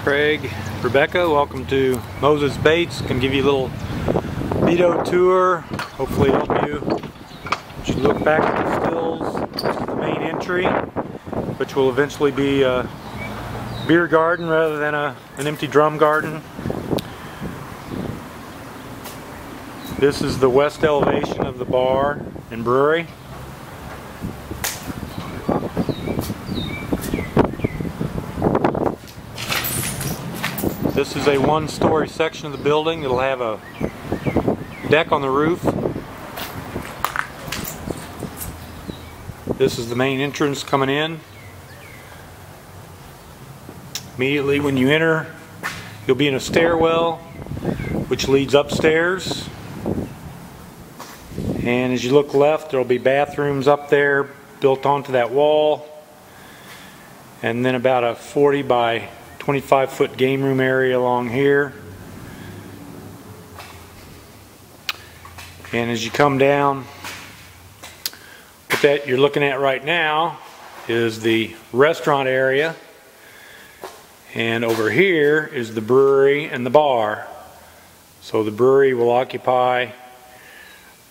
Craig, Rebecca, welcome to Moses Baits. Can give you a little video tour, hopefully help you. As you look back at the stills, this is the main entry, which will eventually be a beer garden rather than an empty drum garden. This is the west elevation of the bar and brewery. This is a one-story section of the building. It'll have a deck on the roof. This is the main entrance coming in. Immediately when you enter, you'll be in a stairwell which leads upstairs. And as you look left, there'll be bathrooms up there built onto that wall. And then about a 40 by 25-foot game room area along here. And as you come down, what that you're looking at right now is the restaurant area. And over here is the brewery and the bar. So the brewery will occupy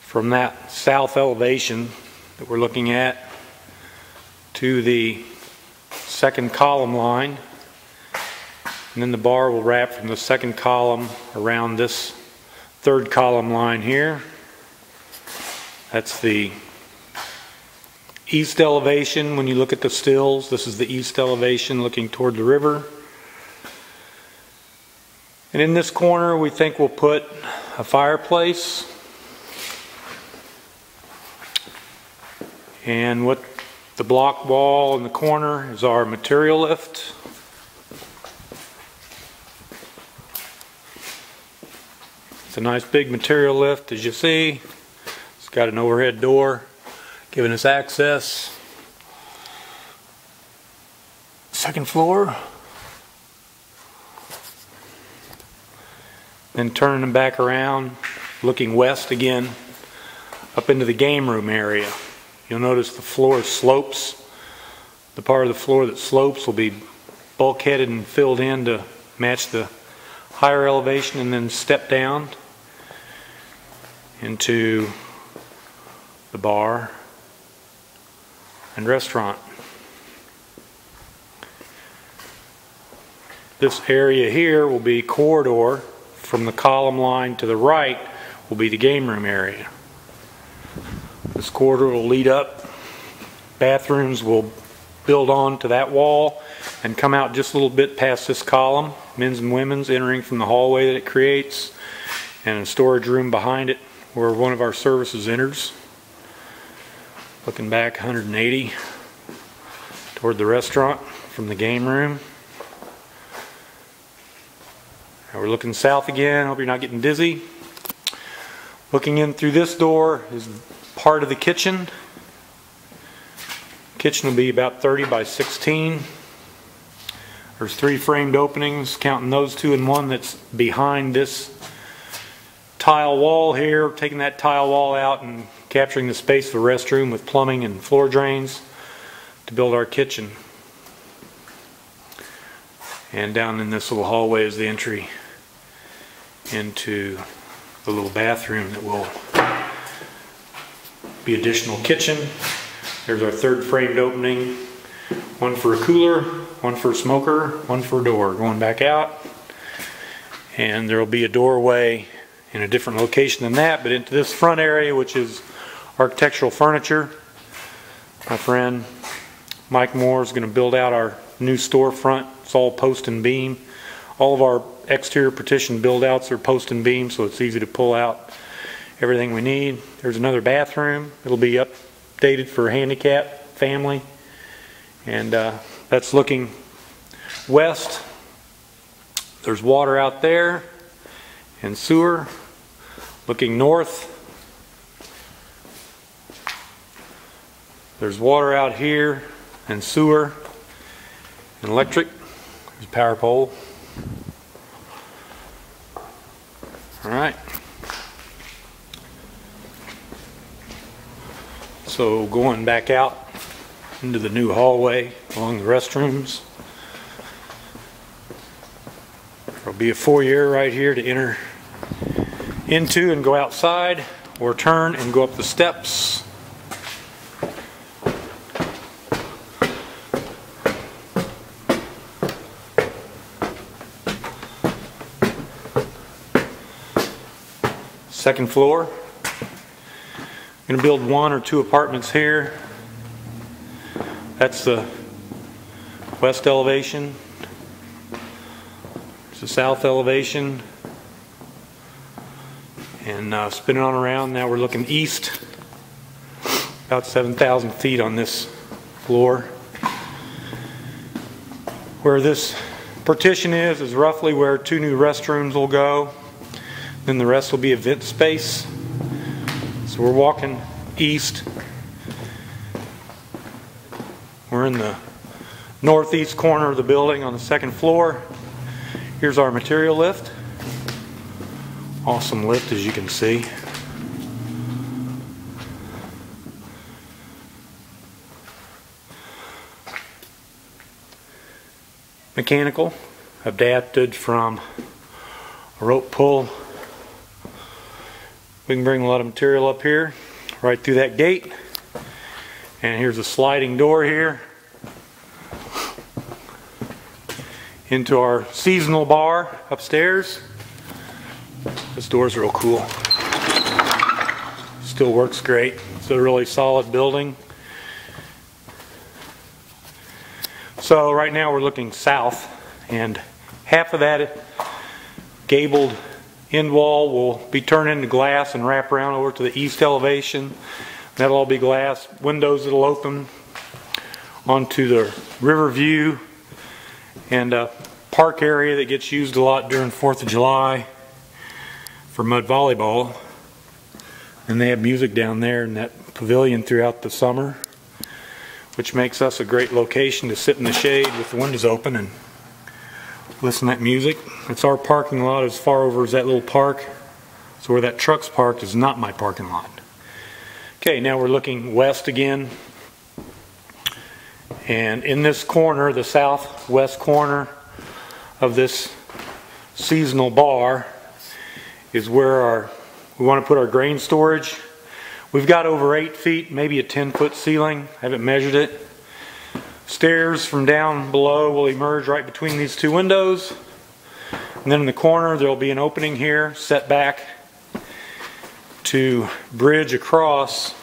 from that south elevation that we're looking at to the second column line. And then the bar will wrap from the second column around this third column line here. That's the east elevation when you look at the stills. This is the east elevation looking toward the river. And in this corner we think we'll put a fireplace. And what the block wall in the corner is our material lift. It's a nice big material lift, as you see. It's got an overhead door giving us access. Second floor. Then turning them back around, looking west again, up into the game room area. You'll notice the floor slopes. The part of the floor that slopes will be bulkheaded and filled in to match the higher elevation, and then step down into the bar and restaurant. This area here will be corridor. From the column line to the right will be the game room area. This corridor will lead up. Bathrooms will build on to that wall and come out just a little bit past this column. Men's and women's entering from the hallway that it creates, and a storage room behind it where one of our services enters. Looking back 180 toward the restaurant from the game room. Now we're looking south again. Hope you're not getting dizzy. Looking in through this door is part of the kitchen. Kitchen will be about 30 by 16. There's 3 framed openings, counting those 2 and one that's behind this tile wall here. Taking that tile wall out and capturing the space for the restroom with plumbing and floor drains to build our kitchen. And down in this little hallway is the entry into the little bathroom that will be additional kitchen. There's our 3rd framed opening. One for a cooler, one for a smoker, one for a door going back out. And there will be a doorway in a different location than that, but into this front area, which is architectural furniture. My friend Mike Moore is going to build out our new storefront. It's all post and beam. All of our exterior partition build outs are post and beam, so it's easy to pull out everything we need. There's another bathroom. It'll be updated for handicap family. And that's looking west. There's water out there and sewer. Looking north, there's water out here and sewer and electric. There's a power pole. Alright. So going back out into the new hallway along the restrooms. There'll be a foyer right here to enter into and go outside, or turn and go up the steps. Second floor. I'm going to build 1 or 2 apartments here. That's the west elevation. There's the south elevation. And spinning on around, now we're looking east. About 7,000 feet on this floor. Where this partition is roughly where 2 new restrooms will go. Then the rest will be event space. So we're walking east. We're in the northeast corner of the building on the second floor. Here's our material lift. Awesome lift, as you can see. Mechanical, adapted from a rope pull. We can bring a lot of material up here, right through that gate. And here's a sliding door here into our seasonal bar upstairs. This door's real cool. Still works great. It's a really solid building. So right now we're looking south, and half of that gabled end wall will be turned into glass and wrap around over to the east elevation. That'll all be glass. Windows that'll open onto the river view, and a park area that gets used a lot during 4th of July for mud volleyball. And they have music down there in that pavilion throughout the summer, which makes us a great location to sit in the shade with the windows open and listen to that music. It's our parking lot as far over as that little park. So where that truck's parked is not my parking lot. Okay, now we're looking west again. And in this corner, the southwest corner of this seasonal bar, is where we want to put our grain storage. We've got over 8 feet, maybe a 10-foot ceiling. I haven't measured it. Stairs from down below will emerge right between these 2 windows. And then in the corner there will be an opening here, set back to bridge across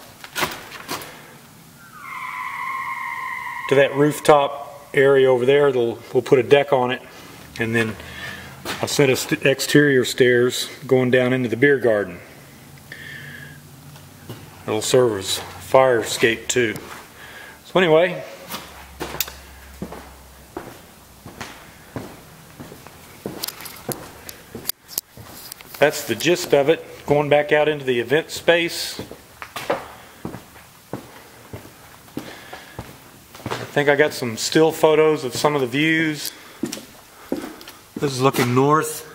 to that rooftop area over there. We'll put a deck on it, and then a set of exterior stairs going down into the beer garden. It'll serve as fire escape too. So anyway, that's the gist of it. Going back out into the event space. I think I got some still photos of some of the views. This is looking north.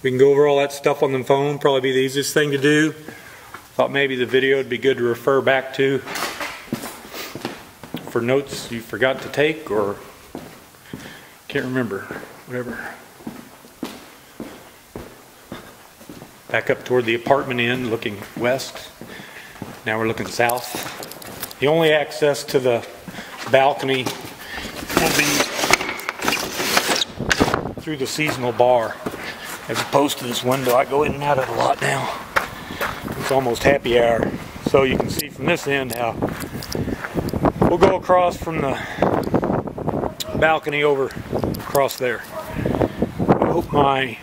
We can go over all that stuff on the phone, probably be the easiest thing to do. Thought maybe the video would be good to refer back to for notes you forgot to take, or can't remember, whatever. Back up toward the apartment end, looking west. Now we're looking south. The only access to the balcony will be through the seasonal bar, as opposed to this window. I go in and out of it a lot now. It's almost happy hour. So you can see from this end how we'll go across from the balcony over across there. I hope my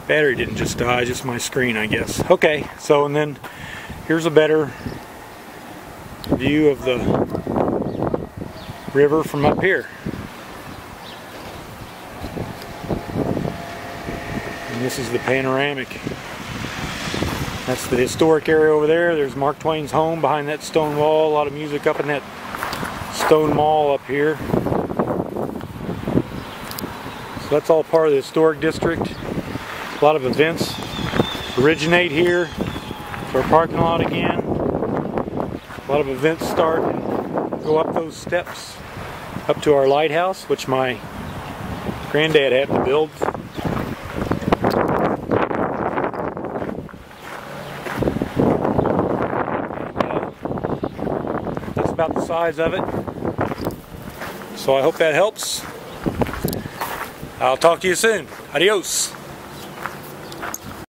battery didn't just die, just my screen, I guess. Okay, so and then here's a better view of the river from up here. And this is the panoramic. That's the historic area over there. There's Mark Twain's home behind that stone wall. A lot of music up in that stone mall up here. So that's all part of the historic district. A lot of events originate here. It's our parking lot again. A lot of events start and go up those steps up to our lighthouse, which my Granddad had to build. That's about the size of it. So I hope that helps. I'll talk to you soon. Adios.